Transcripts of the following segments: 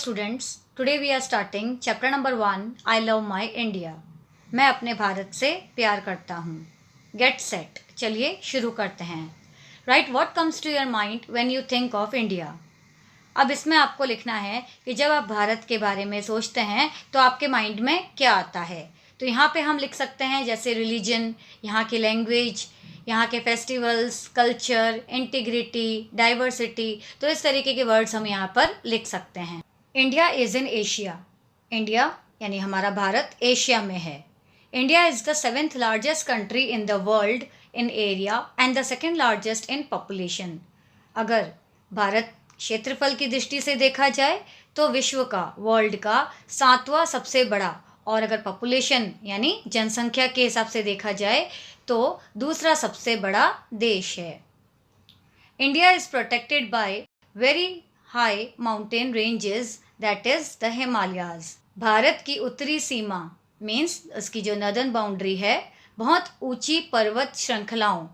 students, today we are starting chapter number 1, I love my India. मैं अपने भारत से प्यार करता हूँ. Get set. चलिए शुरू करते हैं. Write what comes to your mind when you think of India. अब इसमें आपको लिखना है कि जब आप भारत के बारे में सोचते हैं तो आपके माइंड में क्या आता है. तो यहाँ पे हम लिख सकते हैं जैसे रिलीजन, यहाँ की लैंग्वेज, यहाँ के फेस्टिवल्स, कल्चर, इंटीग्रिटी, डाइवर्सिटी. तो इस तरीके के वर्ड्स हम यहाँ पर लिख सकते हैं. India is in Asia. India यानी हमारा भारत एशिया में है. India is the 7th largest country in the world in area and the 2nd largest in population. अगर भारत क्षेत्रफल की दृष्टि से देखा जाए तो विश्व का, वर्ल्ड का 7वां सबसे बड़ा, और अगर पॉपुलेशन यानी जनसंख्या के हिसाब से देखा जाए तो दूसरा सबसे बड़ा देश है. India is protected by very high mountain ranges, that is the Himalayas. Bharat की उत्तरी सीमा मीन्स उसकी जो नदर्न बाउंड्री है, बहुत ऊंची पर्वत श्रृंखलाओं,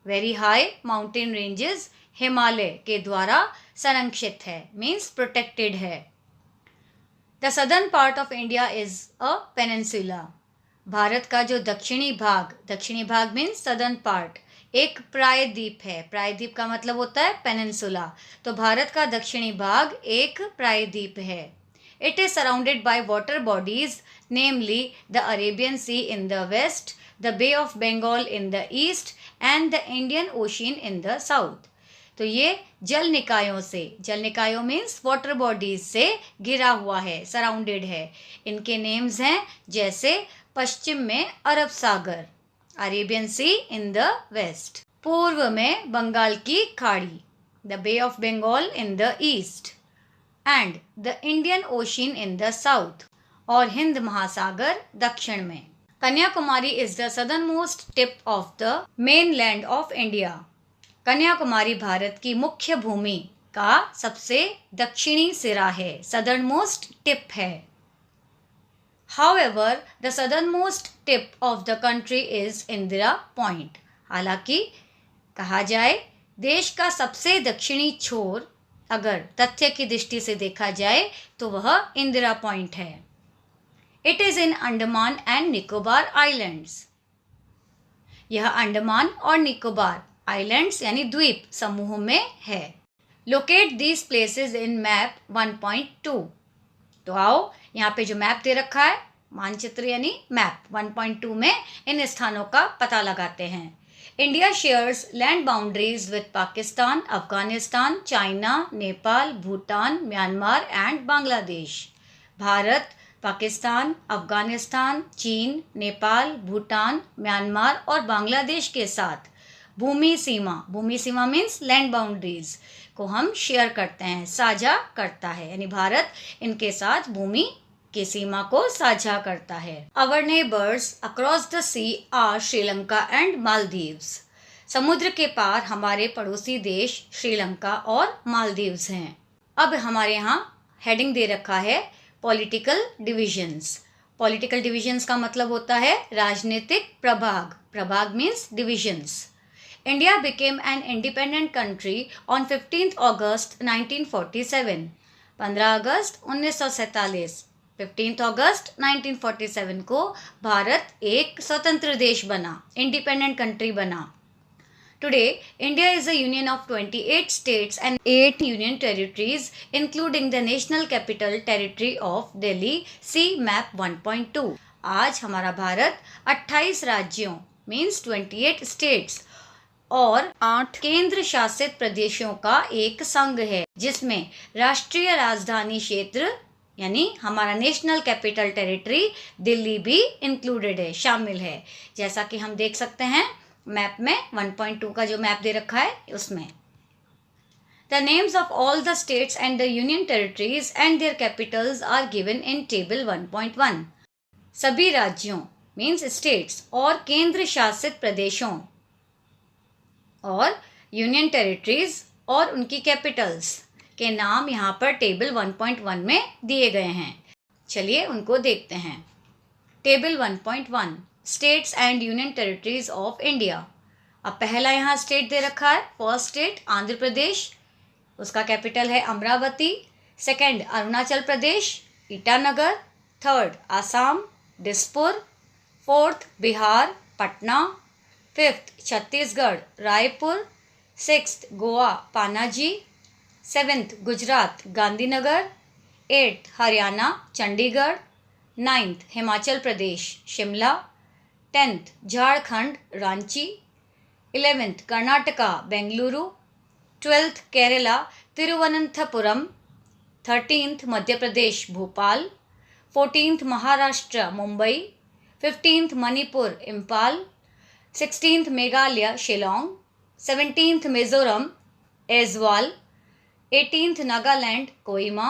very high mountain ranges, Himalaya के द्वारा संरक्षित है, मीन्स प्रोटेक्टेड है. The southern part of India is a peninsula. Bharat का जो दक्षिणी भाग मीन्स सदर्न पार्ट, एक प्रायद्वीप है. प्रायद्वीप का मतलब होता है पेनिनसुला. तो भारत का दक्षिणी भाग एक प्रायद्वीप है. It is surrounded by water bodies, namely the Arabian sea in the west, the bay of Bengal in the east and the Indian ocean in the south. तो ये जल निकायों मीन्स वाटर बॉडीज से घिरा हुआ है, सराउंडेड है. इनके नेम्स हैं जैसे पश्चिम में अरब सागर, Arabian sea in the west, पूर्व में बंगाल की खाड़ी, the bay of Bengal in the east and the Indian ocean in the south, और हिंद महासागर दक्षिण में. Kanyakumari is the southernmost tip of the mainland of India. Kanyakumari Bharat की मुख्य भूमि का सबसे दक्षिणी सिरा है, सदर्न मोस्ट टिप है. However, the southernmost tip of the country is Indira Point. हालांकि कहा जाए देश का सबसे दक्षिणी छोर अगर तथ्य की दृष्टि से देखा जाए तो वह इंदिरा पॉइंट है. It is in Andaman and Nicobar islands. यह अंडमान और निकोबार आइलैंड्स यानी द्वीप समूह में है. Locate these places in map 1.2. तो आओ यहाँ पे जो मैप दे रखा है, मानचित्र यानी मैप 1.2 में इन स्थानों का पता लगाते हैं. India shares land boundaries with Pakistan, Afghanistan, China, Nepal, Bhutan, Myanmar and Bangladesh. Bharat Pakistan, Afghanistan, चीन, नेपाल, भूटान, म्यांमार और बांग्लादेश के साथ भूमि सीमा मीन्स लैंड बाउंड्रीज को हम शेयर करते हैं, साझा करता है, यानी भारत इनके साथ भूमि की सीमा को साझा करता है. Our neighbors across the sea are Sri Lanka and Maldives. समुद्र के पार हमारे पड़ोसी देश श्रीलंका और मालदीव्स हैं. अब हमारे यहाँ हेडिंग दे रखा है पॉलिटिकल डिविजन्स. पॉलिटिकल डिविजन्स का मतलब होता है राजनीतिक प्रभाग means divisions. India became an independent country on 15th August 1947. 15 August 1947, 15th अगस्त 1947 को भारत एक स्वतंत्र देश बना, इंडिपेंडेंट कंट्री बना. Today, India is a union of 28 states and 8 union territories, including the national capital territory of Delhi. See map 1.2. आज हमारा भारत 28 राज्यों means 28 states और 8 केंद्र शासित प्रदेशों का एक संघ है, जिसमें राष्ट्रीय राजधानी क्षेत्र यानी हमारा नेशनल कैपिटल टेरिटरी दिल्ली भी इंक्लूडेड है, शामिल है. जैसा कि हम देख सकते हैं मैप में 1.2 का जो मैप दे रखा है उसमें. The names of all the states and the union territories and their capitals are given in table 1.1. सभी राज्यों मीन्स स्टेट्स और केंद्र शासित प्रदेशों और यूनियन टेरिटरीज और उनकी कैपिटल्स के नाम यहाँ पर टेबल 1.1 में दिए गए हैं. चलिए उनको देखते हैं. Table 1.1 states and union territories of India. अब पहला यहाँ स्टेट दे रखा है, फर्स्ट स्टेट आंध्र प्रदेश, उसका कैपिटल है Amaravati. Second Arunachal Pradesh Itanagar, third Assam Dispur, fourth Bihar Patna, fifth Chhattisgarh Raipur, sixth Goa Panaji, seventh Gujarat Gandhinagar, eighth Haryana Chandigarh, ninth Himachal Pradesh Shimla, tenth Jharkhand Ranchi, 11th Karnataka Bengaluru, 12th Kerala Thiruvananthapuram, 13th Madhya Pradesh Bhopal, 14th Maharashtra Mumbai, 15th Manipur Imphal, 16th Meghalaya Shillong, 17th Mizoram Aizawl, 18th Nagaland Kohima,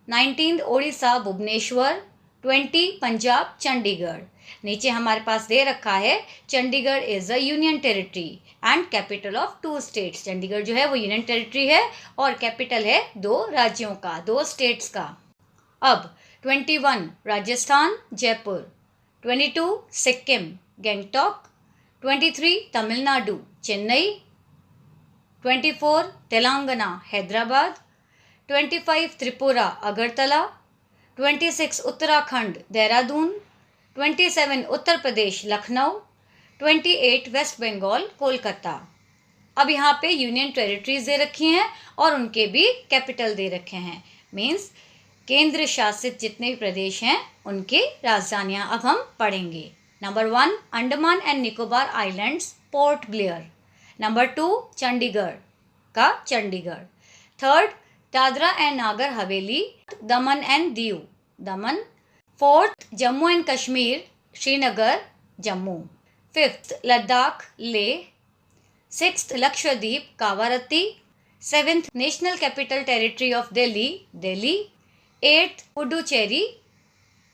19th Odisha Bhubaneswar, 20 Punjab Chandigarh. नीचे हमारे पास दे रखा है Chandigarh is a union territory and capital of 2 states. Chandigarh जो है वो यूनियन टेरिटरी है और कैपिटल है 2 राज्यों का, 2 स्टेट्स का। अब 21 राजस्थान जयपुर, 22 सिक्किम गैंगटॉक, 23 तमिलनाडु चेन्नई, 24 तेलंगाना हैदराबाद, 25 त्रिपुरा अगरतला, 26 उत्तराखंड देहरादून, 27 उत्तर प्रदेश लखनऊ, 28 वेस्ट बंगाल कोलकाता। अब यहाँ पे यूनियन टेरिटरीज दे रखी हैं और उनके भी कैपिटल दे रखे हैं। मीन्स केंद्र शासित जितने भी प्रदेश हैं उनकी राजधानियाँ अब हम पढ़ेंगे। Number 1 Andaman and Nicobar islands port Blair, number 2 Chandigarh का Chandigarh, third Dadra and Nagar Haveli Daman and Diu Daman, fourth Jammu and Kashmir Srinagar Jammu, fifth Ladakh Leh, sixth Lakshadweep Kavaratti, seventh national capital territory of Delhi Delhi, eighth Puducherry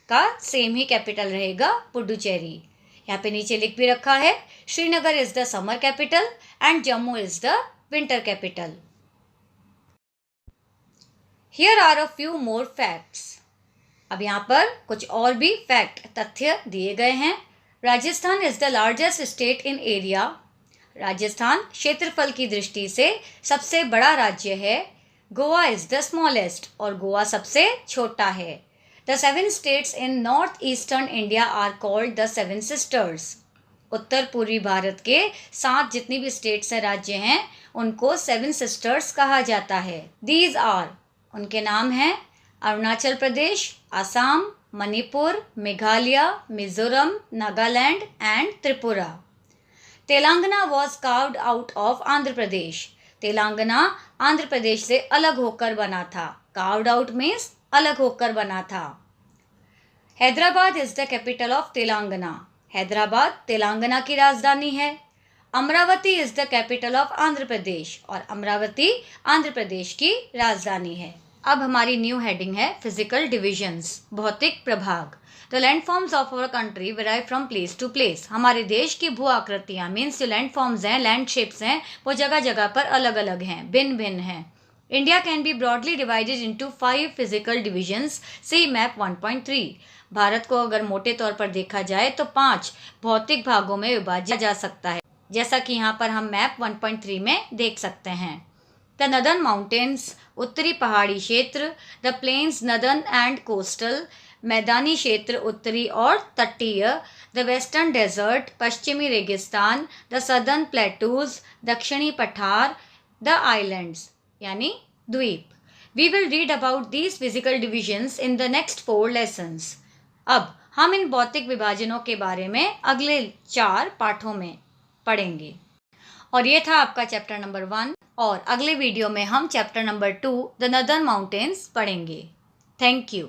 का सेम ही कैपिटल रहेगा पुडुचेरी। यहाँ पे नीचे लिख भी रखा है Srinagar is the summer capital and Jammu is the winter capital. Here are a few more facts. अब यहाँ पर कुछ और भी फैक्ट तथ्य दिए गए हैं। Rajasthan is the largest state in area. Rajasthan क्षेत्रफल की दृष्टि से सबसे बड़ा राज्य है। गोवा इज द स्मॉलेस्ट और गोवा सबसे छोटा है। The 7 states in north eastern India are called the 7 sisters. उत्तर पूर्वी भारत के 7 जितनी भी स्टेट्स हैं, राज्य हैं, उनको 7 सिस्टर्स कहा जाता है। दीज आर, उनके नाम हैं Arunachal Pradesh, Assam, Manipur, Meghalaya, Mizoram, Nagaland and Tripura. Telangana was carved out of Andhra Pradesh. Telangana Andhra Pradesh से अलग होकर बना था। कार्व्ड आउट मीन्स अलग होकर बना था। Hyderabad is the capital of Telangana. Hyderabad Telangana की राजधानी है। Amaravati is the capital of Andhra Pradesh और अमरावती आंध्र प्रदेश की राजधानी है। अब हमारी न्यू हेडिंग है फिजिकल डिविजन्स, भौतिक प्रभाग। The landforms of our country vary from place to place. हमारे देश की भू आकृतियाँ मीन्स जो लैंडफॉर्म्स हैं, लैंड शेप्स हैं, वो जगह जगह पर अलग अलग हैं, भिन्न भिन्न हैं। India can be broadly divided into 5 physical divisions, see map 1.3। भारत को अगर मोटे तौर पर देखा जाए तो 5 भौतिक भागों में विभाजित जा सकता है, जैसा कि यहाँ पर हम मैप 1.3 में देख सकते हैं। द नदर्न माउंटेन्स, उत्तरी पहाड़ी क्षेत्र। The plains northern and coastal, मैदानी क्षेत्र उत्तरी और तटीय। द वेस्टर्न डेजर्ट, पश्चिमी रेगिस्तान। द सदर्न प्लेटूज, दक्षिणी पठार। द आइलैंड्स यानी द्वीप। We will read about these physical divisions in the next 4 lessons. अब हम इन भौतिक विभाजनों के बारे में अगले 4 पाठों में पढ़ेंगे। और ये था आपका चैप्टर नंबर 1 और अगले वीडियो में हम chapter number 2 the northern mountains पढ़ेंगे। Thank you.